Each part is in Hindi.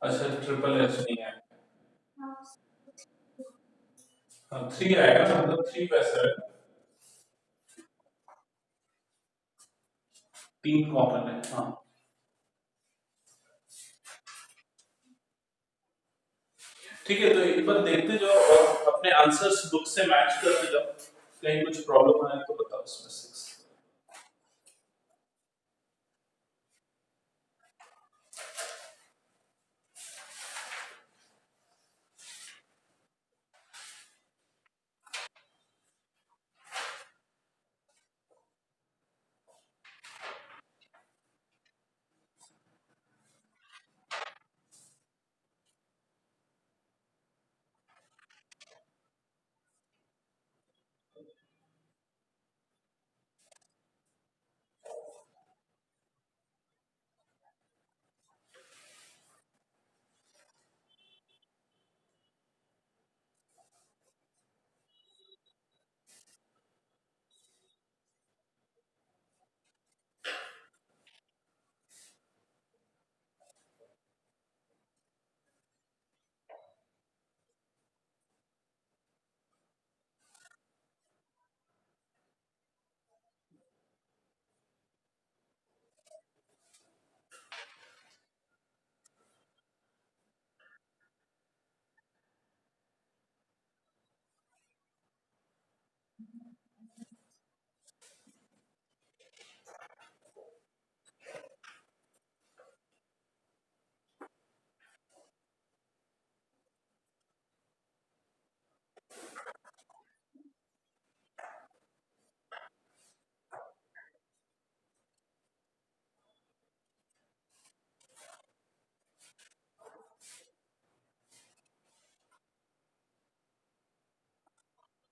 अच्छा ट्रिपल एच नहीं है। हाँ 3 आएगा ना, मतलब 3 वैसा है, 3 कॉमन है। हाँ ठीक है, तो एक बार देखते जाओ और अपने आंसर्स बुक से मैच करते जाओ, कहीं कुछ प्रॉब्लम आए तो बताओ उसमें से।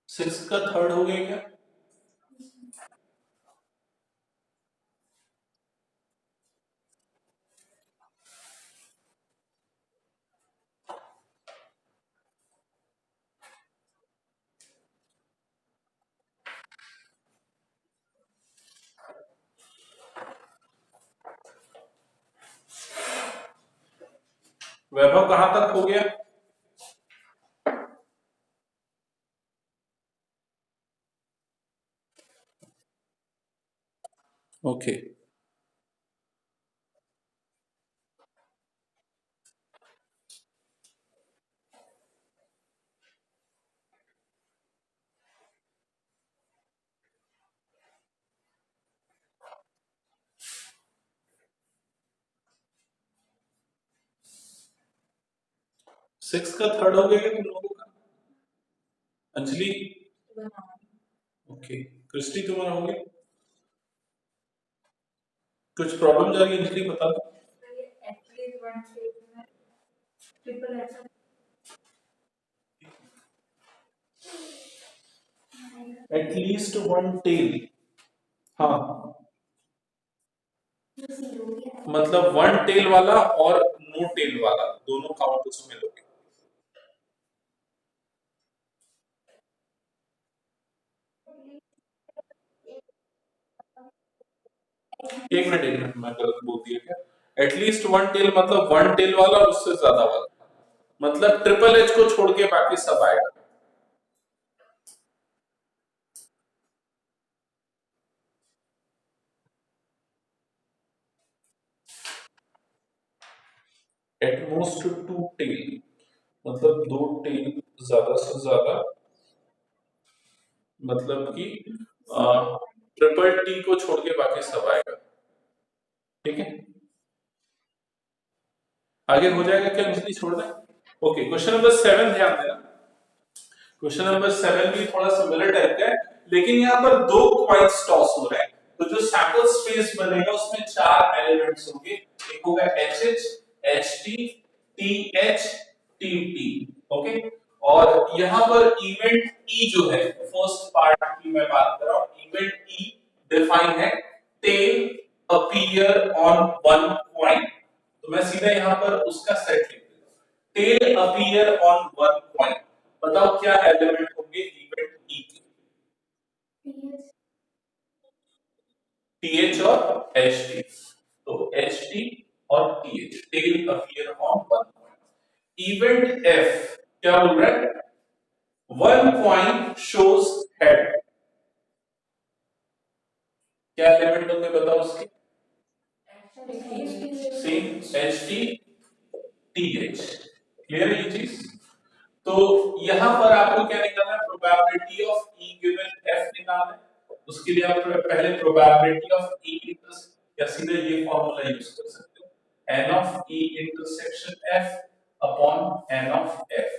6 का थर्ड हो गया क्या? वैभव कहां तक हो गया? ओके 6 का थर्ड हो गया क्या तुम लोगों का? अंजलि? ओके क्रिस्टी तुम्हारा हो गया? कुछ प्रॉब्लम जा रही है अंजलि, बता दो। At least one tail. हाँ मतलब वन टेल वाला और नो टेल वाला दोनों काउंट उसमें लोगे। एक मिनट मैं गलत बोल दिया क्या? एटलीस्ट वन टेल मतलब वन टेल वाला और उससे ज्यादा वाला, मतलब ट्रिपल एच को छोड़ के बाकी सब आएगा। एटमोस्ट टू टेल मतलब दो टेल ज्यादा से ज्यादा, मतलब कि ट्रिपल टी को छोड़ के बाकी सब आएगा। ठीक है आगे हो जाएगा क्या अंजलि, छोड़ दें? ओके क्वेश्चन नंबर 7 ध्यान देना। क्वेश्चन नंबर 7 भी थोड़ा सिमिलर टाइप का है, लेकिन यहाँ पर दो क्वाइंस टॉस हो रहे हैं। तो जो सैंपल स्पेस बनेगा उसमें चार एलिमेंट्स होंगे, एक होगा HH, HT, TH, TT। Okay और यहाँ पर इवेंट E जो है फर्स्ट पार्ट की मैं बात कर रहा हूँ, इवेंट E डिफाइन है tail appear on one point. तो मैं सीधा यहाँ पर उसका सेट लिख देता हूँ, tail appear on one point. बताओ क्या एलिमेंट होंगे इवेंट ई के? टीएच और एच टी। तो एच टी और T H tail appear on one point. Event F क्या बोल रहा है, वन कॉइन शोज हेड, क्या एलिमेंट होंगे बताओ उसके, same H T T H, clear है ये चीज। तो यहां पर आपको क्या निकालना है, probability of E given F निकालना है। उसके लिए आप पहले प्रोबेबिलिटी ऑफ ई इंटरसेक्शन, या सीधे ये फॉर्मूला यूज कर सकते हो, n of E intersection F upon n of F,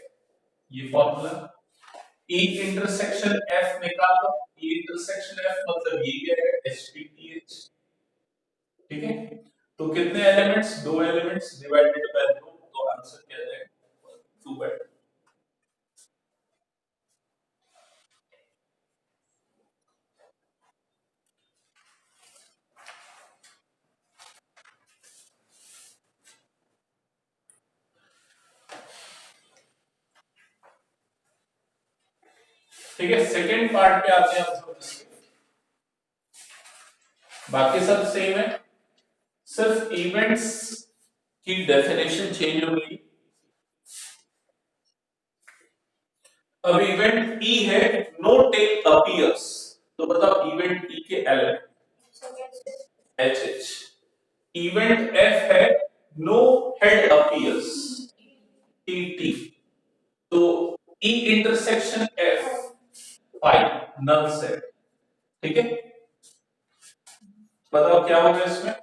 ये फॉर्मूला। ई इंटरसेक्शन एफ निकालो, ई इंटरसेक्शन एफ मतलब ये क्या है, एच टी टी एच, ठीक है। तो कितने एलिमेंट्स, दो एलिमेंट्स डिवाइडेड बाय दो, तो आंसर क्या आ जाएगा, 2 बाय 2। ठीक है, सेकंड पार्ट पे आते हैं हम। बाकी सब सेम है, सिर्फ इवेंट्स की डेफिनेशन चेंज हो गई। अब इवेंट ई है, नो टेल अपीयर्स, तो बताओ इवेंट ई के element H H. Event F है, no head appears, T T. तो E intersection F, five null set, ठीक है। बताओ क्या होगा इसमें,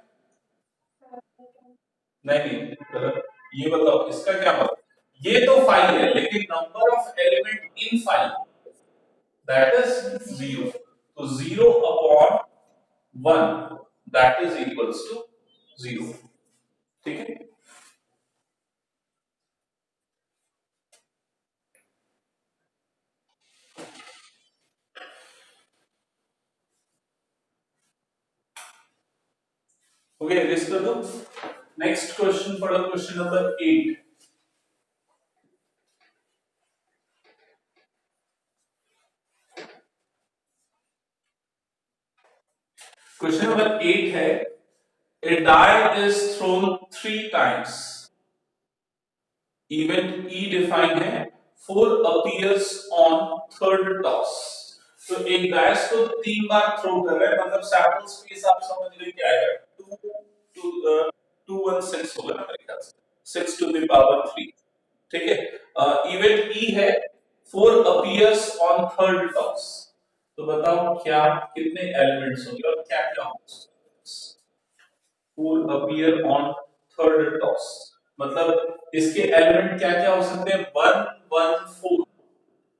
नहीं गलत, ये बताओ इसका क्या होगा, ये तो फाइव है लेकिन number of element in five that is zero, तो zero upon one that is equals to zero, ठीक है। ओके, लिस्ट कर दो। नेक्स्ट क्वेश्चन पढ़ो, क्वेश्चन नंबर 8। क्वेश्चन नंबर 8 है, a die is thrown 3 times, event E define है, 4 appears on third toss। तो एक डायस को 3 बार थ्रो कर रहा है, मतलब सैंपल स्पेस आप समझ लो क्या आएगा, 2 1 6 होगा ना मेरे ख्याल से, 6 टू द पावर 3, ठीक है। इवेंट ई है, 4 appears on third toss, तो बताओ क्या कितने एलिमेंट्स होंगे और क्या क्या होंगे, 4 appear on third toss, मतलब इसके एलिमेंट क्या क्या हो सकते हैं, 1 1 4,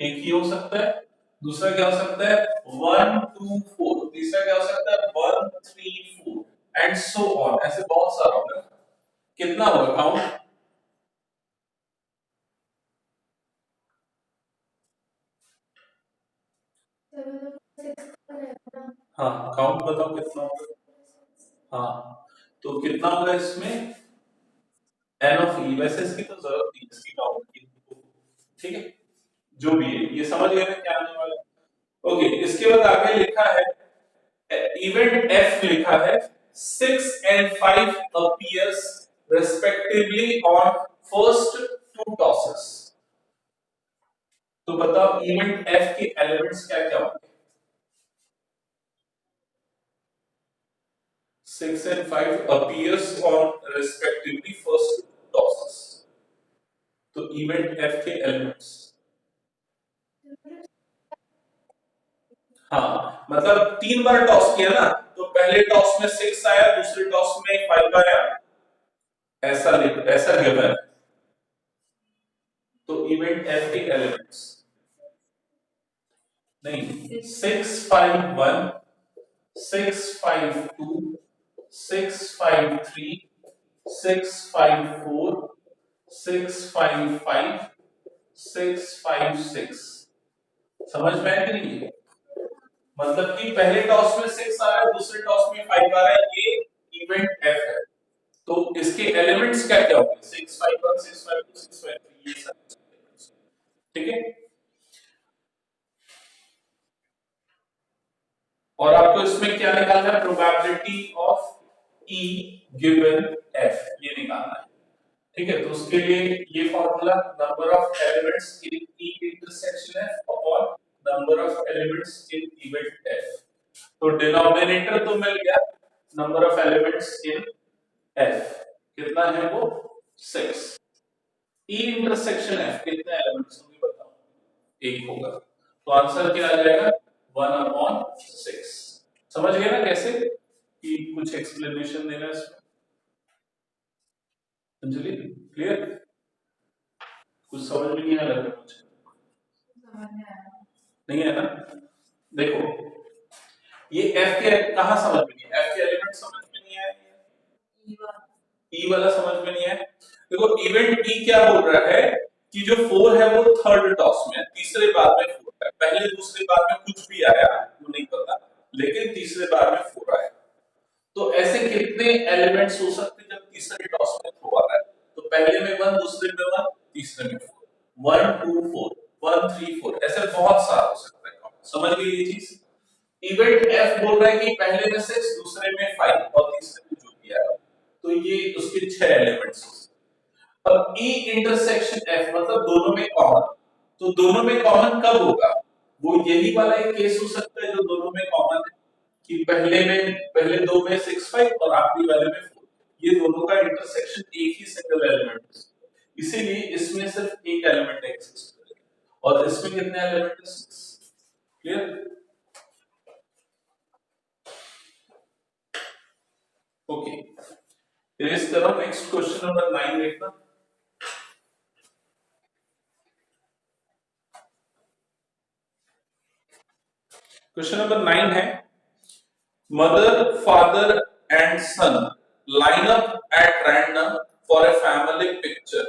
एक ही हो सकता है, दूसरा क्या हो सकता है 1 2 4, तीसरा क्या हो सकता है 1 3 4 एंड सो ऑन, ऐसे बहुत सारा होगा। कितना होगा काउंट, हाँ काउंट बताओ कितना होगा, हाँ तो कितना होगा इसमें, एन ऑफ ई, वैसे इसकी तो जरूरत नहीं इसकी काउंट की, ठीक है, जो भी है ये समझ गए ना क्या आने वाला। ओके, इसके बाद आगे लिखा है, इवेंट एफ लिखा है, 6 and 5 appears respectively on first 2 tosses, तो बताओ इवेंट एफ के एलिमेंट्स क्या क्या होंगे, 6 and 5 appears on respectively first 2 tosses, तो इवेंट एफ के एलिमेंट्स, हाँ मतलब 3 बार टॉस किया ना, तो पहले टॉस में 6 आया, दूसरे टॉस में 5 आया, ऐसा गिवन है, तो इवेंट एफ के एलिमेंट्स, नहीं 6 5 1 6 5 2 6 5 3 6 5 4 6 5 5 6 5 6, समझ में आया कि नहीं, मतलब कि पहले टॉस में 6 आ रहा है, दूसरे टॉस में 5 आ रहा है, ये इवेंट एफ है, तो इसके एलिमेंट्स क्या क्या होंगे, 6 5 1 6 5 2 6 5 3, ये सब, ठीक है। और आपको इसमें क्या निकालना है, probability of E given F, ये निकालना है, ठीक है, तो उसके लिए ये formula number of elements in E intersection F upon number of elements in event F. तो डिनोमिनेटर तो मिल गया, number of elements in F कितना है वो 6। ई इंटरसेक्शन एफ कितने एलिमेंट्स होंगे बताओ, एक होगा, तो आंसर क्या आ जाएगा 1/6। समझ गए ना कैसे कि कुछ एक्सप्लेनेशन देना है इसमें? अंजलि क्लियर? कुछ समझ में नहीं आ रहा मुझे, नहीं है ना? देखो ये एफ के कहां समझ में नहीं है, एफ के एलिमेंट समझ में नहीं आए, ई वाला समझ में नहीं आया। देखो इवेंट ई क्या बोल रहा है कि जो 4 है वो थर्ड टॉस में है, तीसरे बार में 4 है, पहले दूसरे बार में कुछ भी आया वो नहीं पता, लेकिन तीसरे बार में 4 आया। तो ऐसे कितने एलिमेंट्स हो सकते हैं जब तीसरे टॉस में थ्रो आ रहा है? तो पहले में 1, दूसरे में 1, तीसरे में 4, 1 2 4 1 3 4, ऐसे बहुत सारा हो सकता है। समझ गए ये चीज? इवेंट एफ बोल रहा है कि पहले में 6, दूसरे में 5 और तीसरे में जो भी आया, तो ये उसके 6 एलिमेंट्स हो सकते हैं। अब ई इंटरसेक्शन एफ मतलब दोनों में कॉमन, तो दोनों में कॉमन कब होगा? वो यही वाला एक केस हो सकता है जो दोनों में कॉमन है कि पहले दो में 6 5 और आखिरी वाले में 4, ये दोनों का इंटरसेक्शन एक ही सिंगल एलिमेंट है, इसीलिए इसमें सिर्फ एक एलिमेंट एग्जिस्ट करेगा और इसमें कितने एलिमेंट है 6। क्लियर? ओके, इरेज करो, नेक्स्ट क्वेश्चन नंबर 9 देखना। क्वेश्चन नंबर 9 है mother father and son line up at random for a family picture.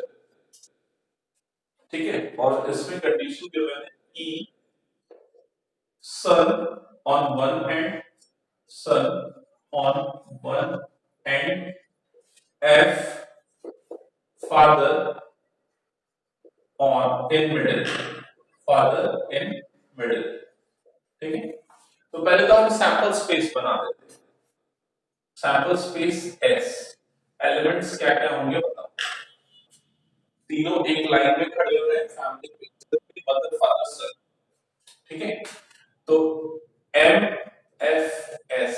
ठीक है, और इसमें कंडीशन जो है कि son on one end, son on one end, F father on in middle, father in middle. ठीक है, तो पहले तो हम सैंपल स्पेस बना देते हैं। सैंपल स्पेस एस, एलिमेंट्स क्या क्या होंगे बताओ। तीनों एक लाइन में खड़े हो रहे हैं, फैमिली पिक्चर मदर फादर सन। ठीक है, तो एम एफ एस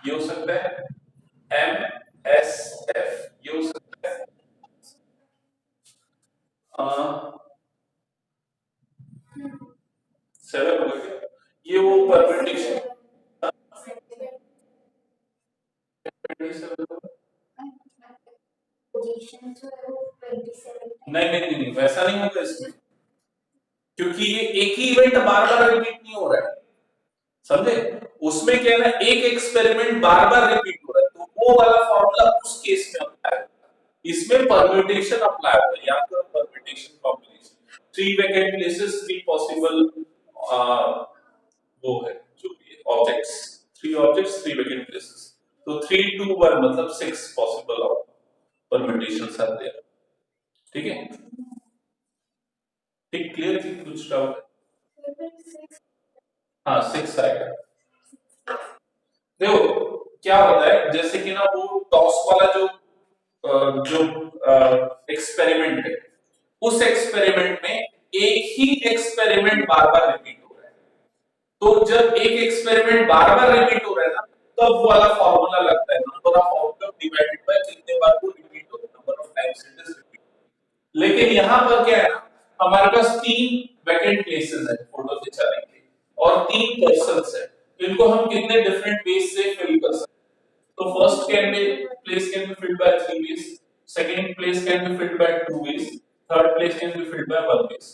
ये हो सकता है, एम एस एफ ये हो सकता है, 7 हो गया, ये वो परम्यूटेशन नहीं नहीं नहीं वैसा नहीं होगा इसमें, क्योंकि ये एक ही इवेंट बार बार रिपीट नहीं हो रहा है, समझे? उसमें क्या है ना, एक एक्सपेरिमेंट बार बार रिपीट हो रहा है, तो वो वाला फॉर्मूला उस केस में अप्लाई होगा। इसमें परम्यूटेशन अप्लाई होगा, या तो permutation combination, 3 vacant places 3 possible वो है जो भी है ऑब्जेक्ट्स, 3 ऑब्जेक्ट्स 3 वैकेंट प्लेसेस, तो 3 2 1 मतलब 6 पॉसिबल परम्यूटेशंस आर देयर। ठीक है, ठीक क्लियर थी, कुछ डाउट? हाँ 6 आएगा। देखो क्या होता है, जैसे कि ना वो टॉस वाला जो एक्सपेरिमेंट है, उस एक्सपेरिमेंट में एक ही एक्सपेरिमेंट बार बार रिपीट हो रहा है, तो जब एक एक्सपेरिमेंट बार बार रिपीट हो रहा है ना, तब वो वाला फॉर्मूला लगता है, number of outcome divided by कितने बार वो रिपीट हो रहा है, number of times it is repeat. लेकिन यहाँ पर क्या है ना, हमारे पास 3 वैकेंट प्लेसेस है फोटो खिंचाने के लिए और 3 पर्संस है, इनको हम कितने डिफरेंट वेज से फिल कर सकते हैं। So first place can be filled by 3 ways, second place can be filled by 2 ways, third place can be filled by 1 ways.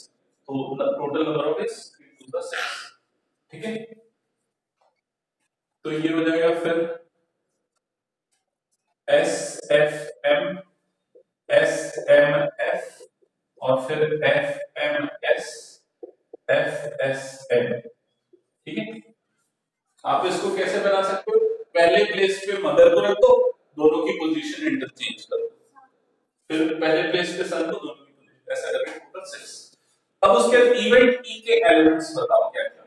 So the total number of ways to the 6. ठीक है, तो ये हो जाएगा फिर S F M, S M F और फिर F M S, F S M. ठीक है, आप इसको कैसे बना सकते हो, पहले प्लेस पे मदर को रख दो, दोनों की पोजीशन इंटरचेंज कर दो, फिर पहले प्लेस पे सन को, दोनों की पोजीशन, ऐसा करके टोटल 6। अब उसके बाद इवेंट ई के एलिमेंट्स बताओ क्या क्या।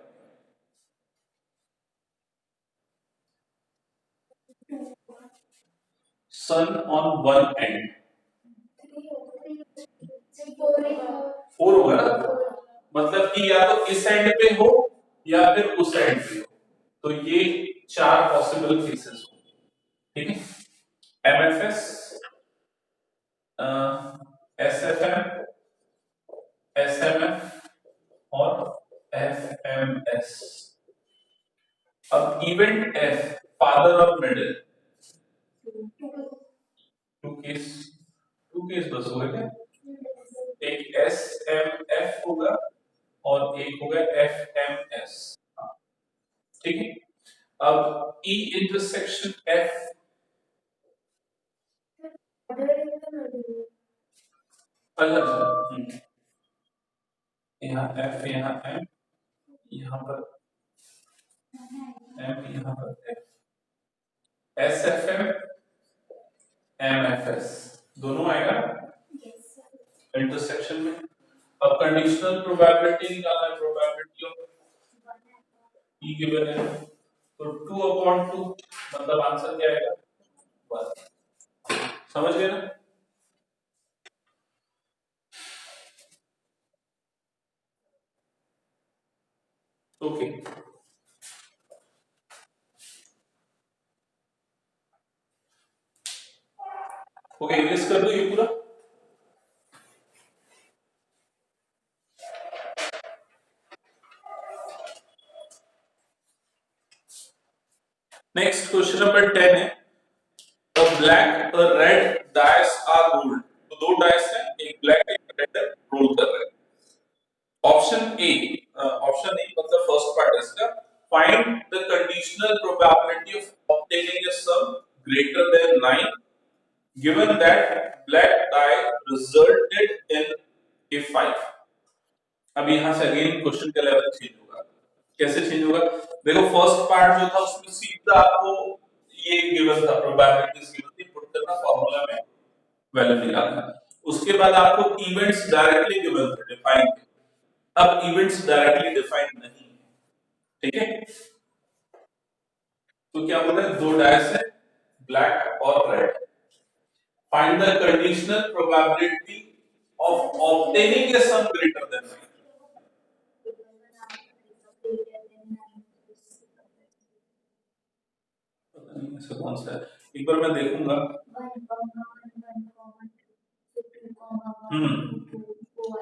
सन ऑन वन एंड, 4 होगा ना, मतलब कि या तो इस एंड पे हो या फिर उस एंड पे हो, तो ये 4 पॉसिबल केसेस हो, ठीक है। एमएफएस, एसएफएम, एसएमएफ और एफएमएस। अब इवेंट एफ, फादर और मिडिल, टू केस बस होगा क्या? एक एस एम एफ होगा और एक होगा एफ एम एस, ठीक है। अब ई इंटरसेक्शन एफ, अलग, यहाँ एफ, यहाँ एम, यहाँ पर एम, यहाँ पर F, S F M, M F S, दोनों आएगा इंटरसेक्शन में। अब कंडीशनल प्रोबेबिलिटी निकालना है, प्रोबेबिलिटी ऑफ ई गिवन है, तो 2/2, मतलब आंसर क्या आएगा? 1। समझ गए ना? ओके, ओके, इरेज कर दो ये पूरा। नेक्स्ट क्वेश्चन नंबर 10 है, a black a red dice are rolled, तो दो डाइस हैं, एक ब्लैक एक रेड है, रोल कर रहे हैं। ऑप्शन ए, ऑप्शन ए मतलब फर्स्ट पार्ट है इसका, find the conditional probability of obtaining a some greater than 9 given that black die resulted in a 5। अब यहां से अगेन क्वेश्चन का लेवल चेंज होगा। कैसे चेंज होगा? देखो फर्स्ट पार्ट जो था उसमें सीधा आपको ये गिवन था, प्रोबेबिलिटीज गिवन थी, पुट करना फार्मूला में, वैल्यू निकालना। उसके बाद आपको इवेंट्स डायरेक्टली गिवन थे, डिफाइन थे। अब इवेंट्स डायरेक्टली डिफाइन नहीं है, ठीक है। तो क्या बोल रहे हैं? दो डायस है, ब्लैक और red, find the conditional probability of obtaining A some greater than 9। ऐसा कौन सा है? एक बार मैं देखूंगा।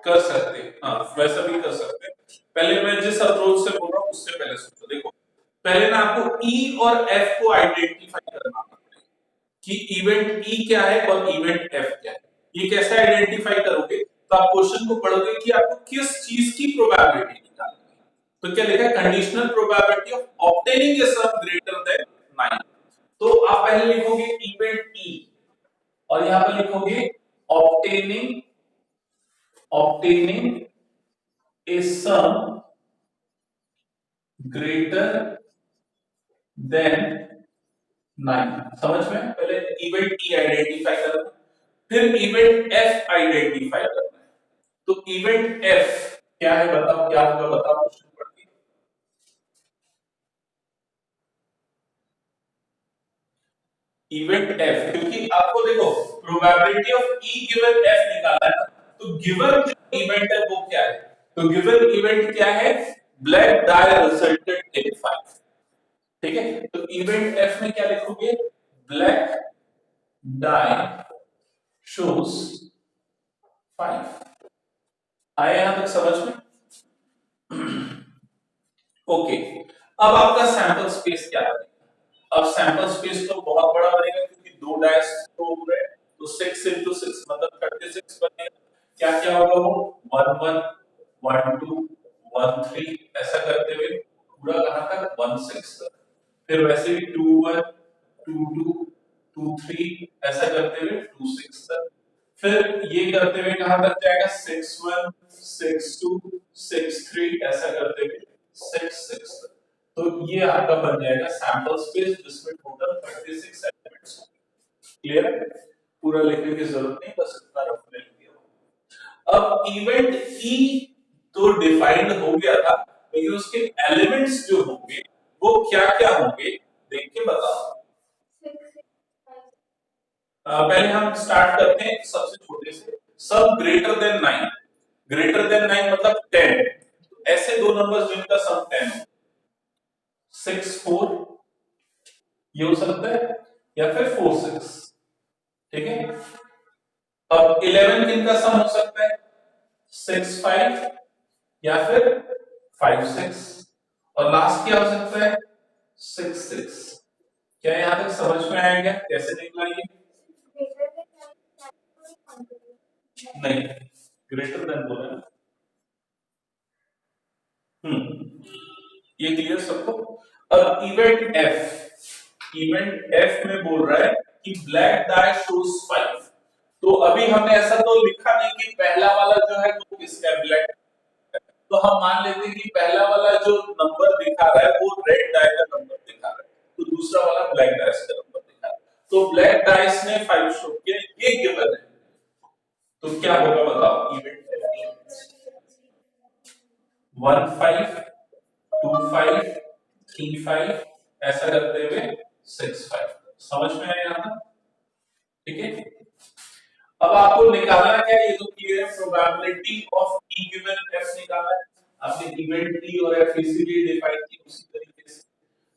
कर सकते, हाँ वैसा भी कर सकते। पहले मैं जिस अप्रोच से बोल रहा हूँ उससे पहले सोचो। देखो पहले ना आपको ई और एफ को आइडेंटिफाई करना है कि इवेंट ई क्या है और इवेंट एफ क्या है। ये कैसे आइडेंटिफाई करोगे? तो आप क्वेश्चन को पढ़ोगे कि आपको किस चीज की प्रोबेबिलिटी निकालनी है। तो क्या लिखा है? Conditional probability of obtaining A some greater than 9। तो आप पहले लिखोगे इवेंट ई और यहां पर लिखोगे ऑब्टेनिंग ए सम ग्रेटर देन 9। समझ में? पहले इवेंट ई आइडेंटिफाई करना, फिर इवेंट एफ आइडेंटिफाई करना है। तो इवेंट एफ क्या है बताओ, क्या होगा बताओ क्वेश्चन पढ़ के। इवेंट एफ, क्योंकि आपको देखो probability of E given F निकालना है, तो गिवन इवेंट है वो क्या है? तो गिवन इवेंट क्या है? ब्लैक डाई रिजल्टेड इन 5, ठीक है। तो इवेंट एफ में क्या लिखोगे? Black dye shows 5। आए यहां तक समझ में? ओके, अब आपका सैंपल स्पेस क्या है? अब सैंपल स्पेस तो बहुत बड़ा बनेगा क्योंकि दो डाइस थ्रो हो रहे हैं, तो 6 into 6 मतलब 36 बनेगा। क्या क्या होगा वो? 1 1 1 2 1 3 ऐसा करते हुए पूरा कहां तक? 1 6 तक। फिर वैसे भी 2 1 2 2 2 3 ऐसा करते हुए 2 6 तक। फिर ये करते हुए कहां तक जाएगा? 6 1 6 2 6 3 ऐसा करते हुए 6 6 तक। तो ये आपका बन जाएगा सैंपल स्पेस जिसमें टोटल 36 एलिमेंट्स होंगे। क्लियर है? पूरा लिखने की जरूरत नहीं, बस इतना रफ में लिख दिया। अब इवेंट ई तो डिफाइंड हो गया था, लेकिन उसके एलिमेंट्स जो होंगे वो क्या क्या होंगे देख के बताओ। पहले हम स्टार्ट करते हैं सबसे छोटे से। सब ग्रेटर देन 9, ग्रेटर देन 9 मतलब 10, तो ऐसे दो नंबर्स जिनका सम 10 हो, 6 4 ये हो सकता है, या फिर 4 6, ठीक है। अब 11 किनका सम हो सकता है, 6 5 या फिर 5 6, और लास्ट क्या हो सकता है, 6 6। क्या यहां तक समझ में आया क्या, कैसे निकला ये? नहीं, ग्रेटर देन बोला ना। ये क्लियर सबको? अब इवेंट एफ में बोल रहा है कि ब्लैक डाई शोज 5, तो अभी हमने ऐसा तो लिखा नहीं कि पहला वाला जो है वो किसका है, ब्लैक, तो हम मान लेते हैं कि पहला वाला जो नंबर दिखा रहा है वो रेड डाई का नंबर दिखा रहा है, तो दूसरा वाला ब्लैक डाइस का नंबर दिखा रहा है, तो ब्लैक डाइस ने 5 शो किया, ये गिवन है, तो क्या होगा बताओ, इवेंट 1 5 2 5 3 5 ऐसा करते हुए 6 5, समझ में आया यहाँ तक? ठीक है। अब आपको निकालना क्या है, ये तो क्लियर है, probability of E given F निकालना है, आपने इवेंट टी और एफ इसीलिए डिफाइन की उसी तरीके से,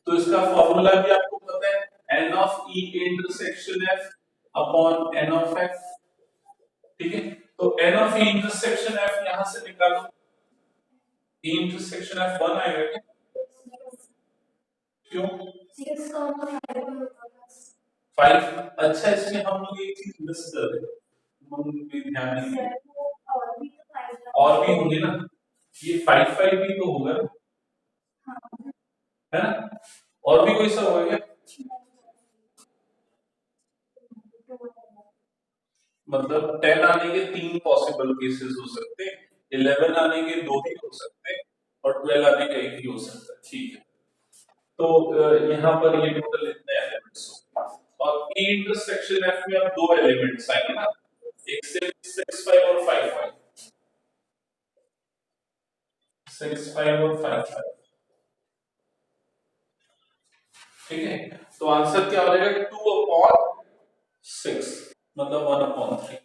तो इसका फॉर्मूला भी आपको पता है, n of E intersection F upon n of F, ठीक है। तो n of E intersection F यहां से निकालो, ई इंटरसेक्शन एफ 1 आएगा क्या, क्यों 5, अच्छा इसमें हम लोग एक चीज मिस कर रहे हैं, हम भी ध्यान नहीं दिए, और भी होंगे ना, ये 5 5 भी तो होगा ना, है ना, और भी कोई सा होगा क्या, मतलब 10 आने के 3 पॉसिबल केसेस हो सकते हैं, 11 आने के 2 ही हो सकते हैं, और 12 आने का एक ही हो सकता है, ठीक है। तो यहाँ पर ये टोटल इतने एलिमेंट्स हो, और ई इंटरसेक्शन एफ में अब दो एलिमेंट्स आएंगे ना, एक से 6 5 और 5 5, 6 5 और 5 5, ठीक है। तो आंसर क्या हो जाएगा, 2 अपॉन 6, मतलब 1 अपॉन 3।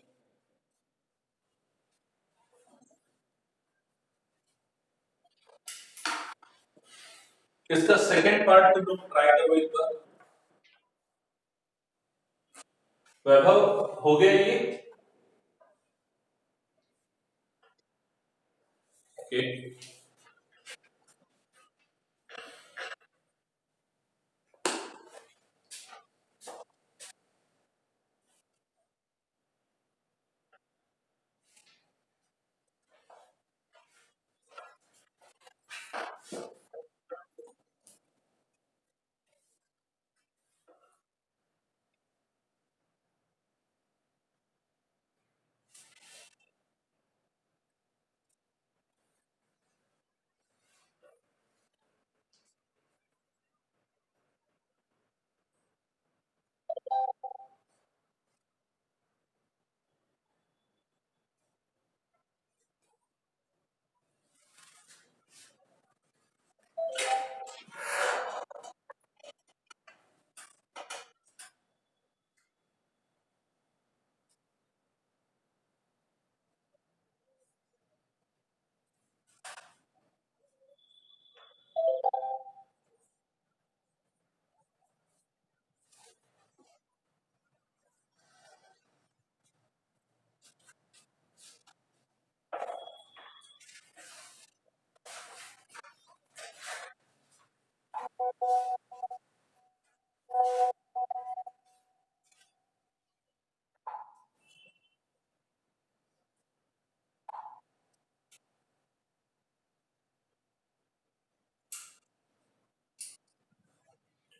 इसका सेकंड पार्ट तुम ट्राई करो एक बार, वैभव हो गया ये, ओके।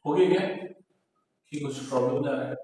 हो गया क्या, कि कुछ प्रॉब्लम आ रहा है?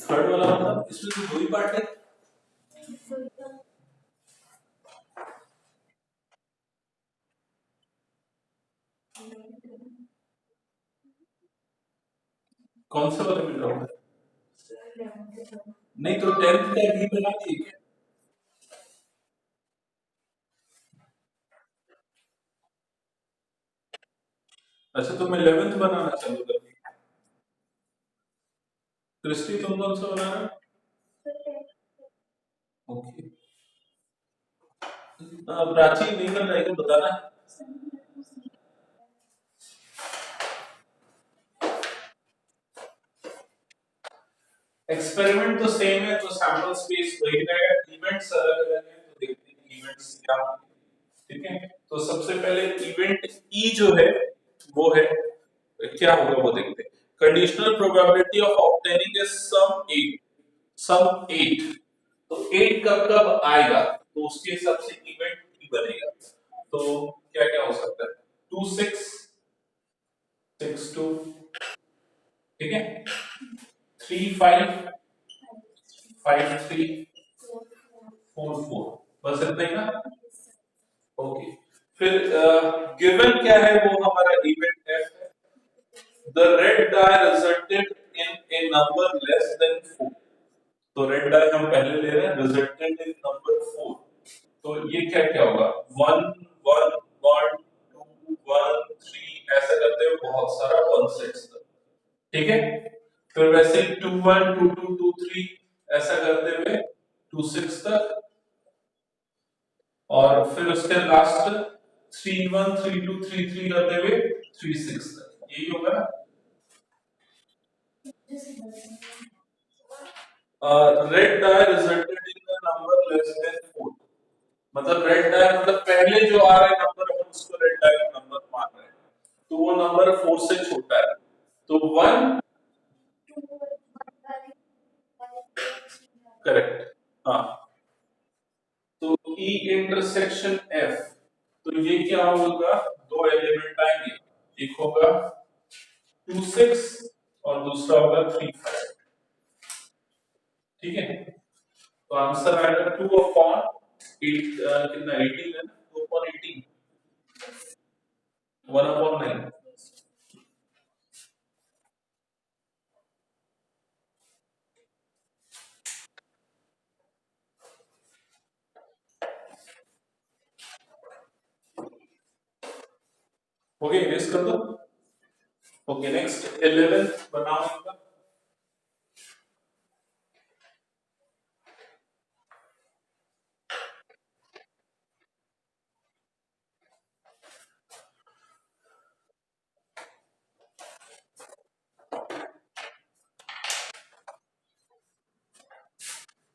थर्ड वाला मतलब इसमें तो दो ही पार्ट है। कौन से वाले में डाउट है? नहीं तो 10th का भी बना दिए क्या? अच्छा तुम 11th बनाना चालू कर दी। क्रिस्टी तुम कौन सा बना रहे हो? ओके। प्राची नहीं बन रहा है तो बताना। एक्सपेरिमेंट तो सेम है, तो सैंपल स्पेस वही रहेगा, इवेंट्स अलग अलग है, तो देखते हैं इवेंट्स क्या होंगे। ठीक है, तो सबसे पहले इवेंट ई जो है वो है, क्या होगा वो देखते हैं। Conditional probability of obtaining is sum 8, sum 8। तो 8 कब कब आएगा तो उसके हिसाब से इवेंट ई बनेगा। तो क्या क्या हो सकता है, 2 6 6 2, ठीक है, 3 5 5 3 4 4, बस इतना ही ना। ओके, फिर गिवन क्या है, वो हमारा इवेंट एफ है। The red die resulted in a number less than 4। तो रेड डाई हम पहले ले रहे हैं, रिजल्टेड इन नंबर 4। तो ये क्या क्या होगा, 1 1 1 2 1 3, ऐसा करते हुए बहुत सारा 1 6 तक। ठीक है, फिर वैसे 2 1 2 2 2 3 ऐसा करते हुए 2 6 तक, और फिर उसके लास्ट 3 1 3 2 3 3 करते हुए 3 6 तक, यही होगा ना। Red die resulted in the number less than 4। मतलब रेड डाई मतलब पहले जो आ रहा है नंबर हम उसको रेड डाई का नंबर मान रहे हैं, तो वो नंबर 4 से छोटा है। तो 1, करेक्ट, हाँ। तो ई इंटरसेक्शन एफ, तो ये क्या होगा, दो एलिमेंट आएंगे, एक होगा 2 6 और दूसरा होगा 3 5। ठीक है, तो आंसर आएगा 2 अपॉन 8, कितना 18 है ना, 2 अपॉन 18, 1 अपॉन 9। ओके, इरेज कर दो। ओके, नेक्स्ट 11th बनाओ इनका।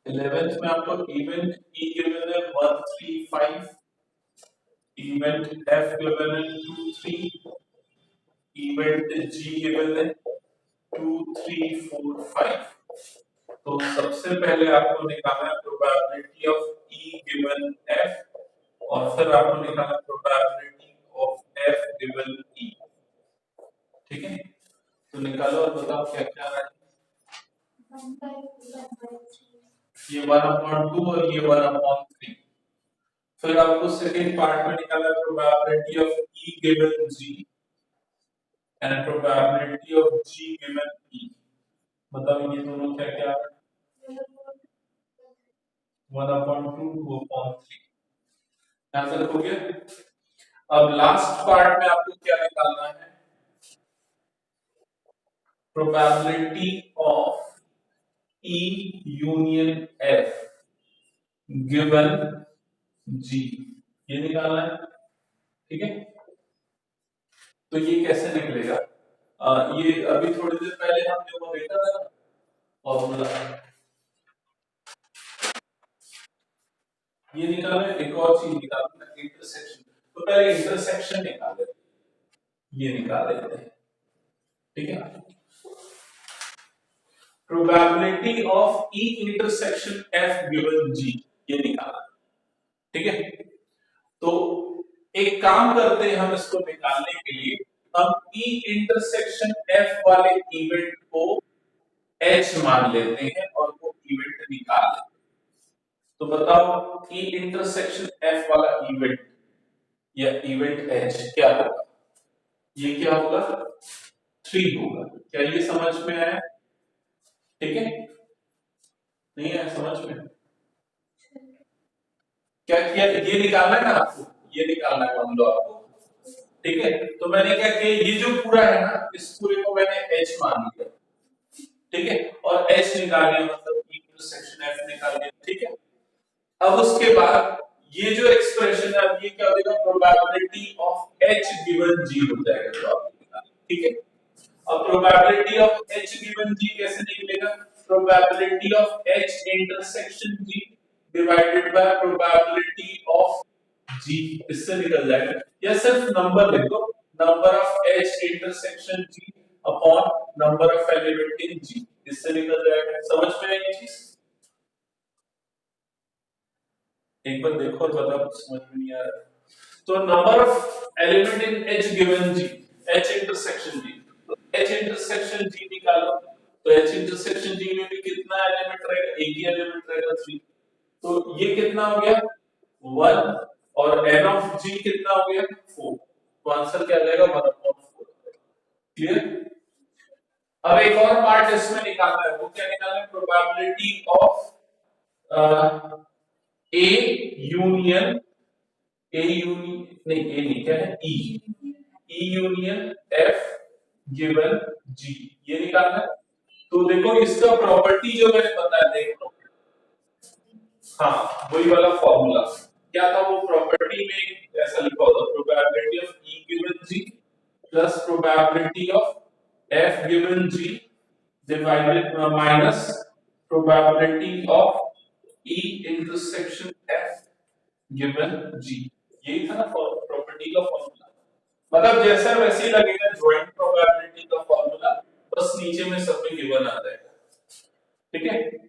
11th में आपको इवेंट ई गिवन है 1 3 5, इवेंट एफ गिवन है 2 3, इवेंट जी गिवन है 2 3 4 5। तो सबसे पहले आपको निकालना है probability of E given F, और फिर आपको निकालना है probability of F given E. ठीक है, तो निकालो और बताओ क्या क्या आ रहा है। ये 1/2 और ये 1/3। फिर आपको सेकंड पार्ट में निकालना है probability of E given G and probability of G given E. बताओ ये दोनों क्या क्या आ रहा है। 1/2 2/3, आंसर हो गया। अब लास्ट पार्ट में आपको क्या निकालना है, probability of E union F given G, ये निकालना है। ठीक है, तो ये कैसे निकलेगा, ये अभी थोड़ी देर पहले हमने वो देखा था ना, फॉर्मूला। ये निकालना है, एक और चीज निकालना है, इंटरसेक्शन। तो पहले इंटरसेक्शन निकाल लेते हैं, ये निकाल लेते हैं। ठीक है, probability of E intersection F given G, ये निकाला। ठीक है, तो एक काम करते हैं हम इसको निकालने के लिए, हम ई इंटरसेक्शन एफ वाले इवेंट को एच मान लेते हैं और वो इवेंट निकाल लेते हैं। तो बताओ ई इंटरसेक्शन एफ वाला इवेंट या इवेंट एच क्या होगा? ये क्या होगा? 3 होगा। क्या ये समझ में आया? ठीक है, नहीं आया समझ में? क्या किया? ये निकालना है ना आपको, ये निकालना है मान लो आपको। ठीक है, तो मैंने क्या किया, ये जो पूरा है ना, इस पूरे को मैंने एच मान लिया। ठीक है, और एच निकाल लिया, मतलब इंटरसेक्शन एफ निकाल लिया। ठीक है, अब उसके बाद ये जो एक्सप्रेशन है, अब ये क्या हो जाएगा? Probability of H given G हो जाएगा जो आपने निकाला। ठीक है, अब probability of H given G कैसे निकलेगा? Probability of H intersection G divided by probability of G, इससे निकल जाएगा। या सिर्फ नंबर लिख दो, number of H intersection G upon number of element in G, इससे निकल जाएगा। समझ में आई ये चीज? एक बार देखो और बताओ, समझ में नहीं आ रहा तो number of element in H given G, H intersection G, तो एच इंटरसेक्शन जी निकालो। तो एच इंटरसेक्शन जी में भी कितना एलिमेंट रहेगा? एक ही एलिमेंट रहेगा, 3। तो ये कितना हो गया? 1, और एन ऑफ जी कितना हो गया? 4। तो आंसर क्या आ जाएगा? 1/4। क्लियर? अब एक और पार्ट इसमें निकालना है, वो क्या निकालना है? Probability of A union, A union नहीं, ए नहीं, क्या है? ई यूनियन एफ गिवन जी, ये निकालना है। तो देखो इसका प्रॉपर्टी जो मैंने बताया, देखो, हाँ वही वाला फॉर्मूला क्या था, वो प्रॉपर्टी में ऐसा लिखा होता, probability of E given G plus probability of F given G divided minus probability of E intersection F given G. यही था ना प्रॉपर्टी का फॉर्मूला, मतलब जैसा वैसे ही लगेगा ज्वाइंट प्रोबेबिलिटी का फॉर्मूला, बस नीचे में सब में गिवन आ जाएगा। ठीक है,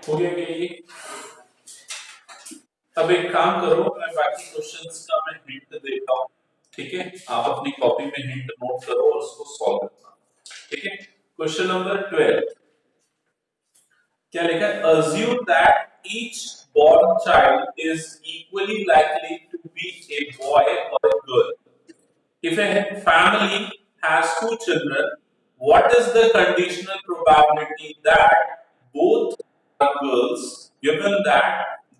हो गया क्या ये? अब एक काम करो, मैं बाकी क्वेश्चंस का मैं हिंट देता हूं। ठीक है, आप अपनी कॉपी में हिंट नोट करो और उसको सॉल्व करना। ठीक है, क्वेश्चन नंबर 12 क्या लिखा है? Assume that each born child is equally likely to be a boy or a girl. If a family has 2 children, what is the conditional probability that both are girls given that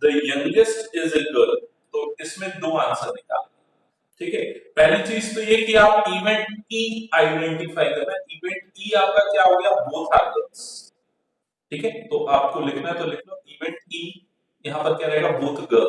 the youngest is a girl? तो इसमें दो आंसर निकाल। ठीक है, पहली चीज तो ये कि आप इवेंट ई आइडेंटिफाई करना। इवेंट ई आपका क्या हो गया? Both are girls. ठीक है, तो आपको लिखना है तो लिख लो इवेंट ई, यहां पर क्या रहेगा? Both girls.